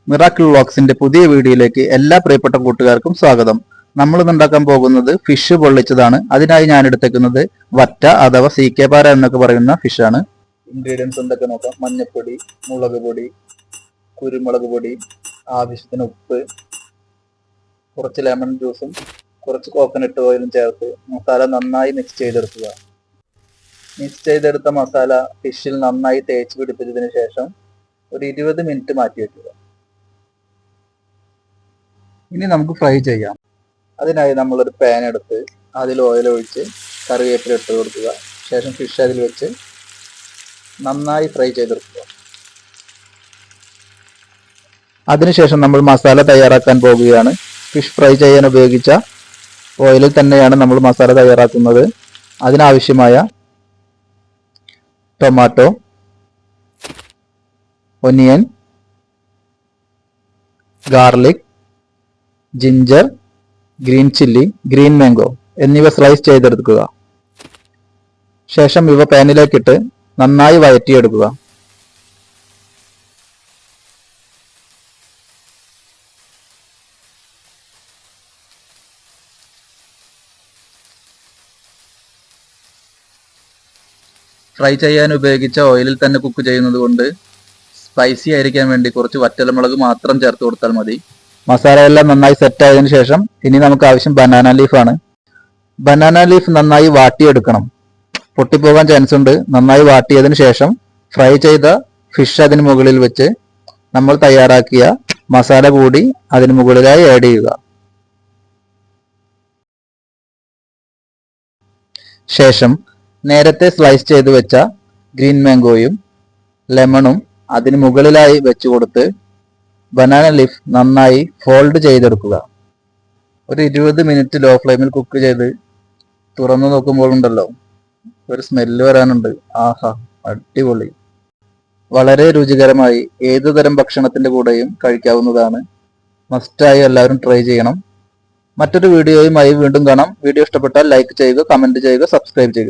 Miracle വ്ളോഗ്സിന്റെ പുതിയ വീഡിയോയിലേക്ക് എല്ലാ പ്രിയപ്പെട്ട കൂട്ടുകാർക്കും സ്വാഗതം. നമ്മൾ ഇന്ന് ഉണ്ടാക്കാൻ പോകുന്നത് ഫിഷ് പൊള്ളിച്ചതാണ്. അതിനായി ഞാൻ എടുത്തേക്കുന്നത് വറ്റ അഥവാ CK പാര എന്നൊക്കെ പറയുന്ന ഫിഷാണ്. ഇൻഗ്രീഡിയൻസ് എന്തൊക്കെ നോക്കാം. മഞ്ഞൾപ്പൊടി, മുളക് പൊടി, കുരുമുളക് പൊടി, ആവശ്യത്തിന് ഉപ്പ്, കുറച്ച് ലെമൺ ജ്യൂസും കുറച്ച് കോക്കനട്ട് ഓയിലും ചേർത്ത് മസാല നന്നായി മിക്സ് ചെയ്തെടുക്കുക. മിക്സ് ചെയ്തെടുത്ത മസാല ഫിഷിൽ നന്നായി തേച്ച് പിടിപ്പിച്ചതിന് ശേഷം ഒരു 20 മിനിറ്റ് മാറ്റി വയ്ക്കുക. ഇനി നമുക്ക് ഫ്രൈ ചെയ്യാം. അതിനായി നമ്മളൊരു പാൻ എടുത്ത് അതിൽ ഓയിൽ ഒഴിച്ച് കറിവേപ്പില ഇട്ട് കൊടുക്കുക. ശേഷം ഫിഷ് അതിൽ വെച്ച് നന്നായി ഫ്രൈ ചെയ്തെടുക്കുക. അതിനുശേഷം നമ്മൾ മസാല തയ്യാറാക്കാൻ പോകുകയാണ്. ഫിഷ് ഫ്രൈ ചെയ്യാൻ ഉപയോഗിച്ച ഓയിലിൽ തന്നെയാണ് നമ്മൾ മസാല തയ്യാറാക്കുന്നത്. അതിനാവശ്യമായ tomato, onion, garlic, ginger, green chilli, green mango എന്നിവ സ്ലൈസ് ചെയ്തെടുക്കുക. ശേഷം ഇവ പാനിലേക്കിട്ട് നന്നായി വഴറ്റിയെടുക്കുക. ഫ്രൈ ചെയ്യാൻ ഉപയോഗിച്ച ഓയിലിൽ തന്നെ കുക്ക് ചെയ്യുന്നത് കൊണ്ട് സ്പൈസി ആയിരിക്കാൻ വേണ്ടി കുറച്ച് വറ്റൽമുളക് മാത്രം ചേർത്ത് കൊടുത്താൽ മതി. മസാലയെല്ലാം നന്നായി സെറ്റ് ആയതിനു ശേഷം ഇനി നമുക്ക് ആവശ്യം ബനാന ലീഫാണ്. ബനാന ലീഫ് നന്നായി വാട്ടിയെടുക്കണം. പൊട്ടിപ്പോകാൻ ചാൻസ് ഉണ്ട്. നന്നായി വാട്ടിയതിനു ശേഷം ഫ്രൈ ചെയ്ത ഫിഷ് അതിന് മുകളിൽ വെച്ച് നമ്മൾ തയ്യാറാക്കിയ മസാല കൂടി അതിന് മുകളിലായി ആഡ് ചെയ്യുക. ശേഷം നേരത്തെ സ്ലൈസ് ചെയ്ത് വെച്ച ഗ്രീൻ മാംഗോയും ലെമണും അതിന് മുകളിലായി വെച്ച് കൊടുത്ത് ബനാന ലീഫ് നന്നായി ഫോൾഡ് ചെയ്തെടുക്കുക. ഒരു 20 മിനിറ്റ് ലോ ഫ്ലെയിമിൽ കുക്ക് ചെയ്ത് തുറന്നു നോക്കുമ്പോൾ ഉണ്ടല്ലോ ഒരു സ്മെല്ല് വരാനുണ്ട്. ആഹാ, അടിപൊളി! വളരെ രുചികരമായി ഏതുതരം ഭക്ഷണത്തിന്റെ കൂടെയും കഴിക്കാവുന്നതാണ്. മസ്റ്റായി എല്ലാവരും ട്രൈ ചെയ്യണം. മറ്റൊരു വീഡിയോയുമായി വീണ്ടും കാണാം. വീഡിയോ ഇഷ്ടപ്പെട്ടാൽ ലൈക്ക് ചെയ്യുക, കമന്റ് ചെയ്യുക, സബ്സ്ക്രൈബ് ചെയ്യുക.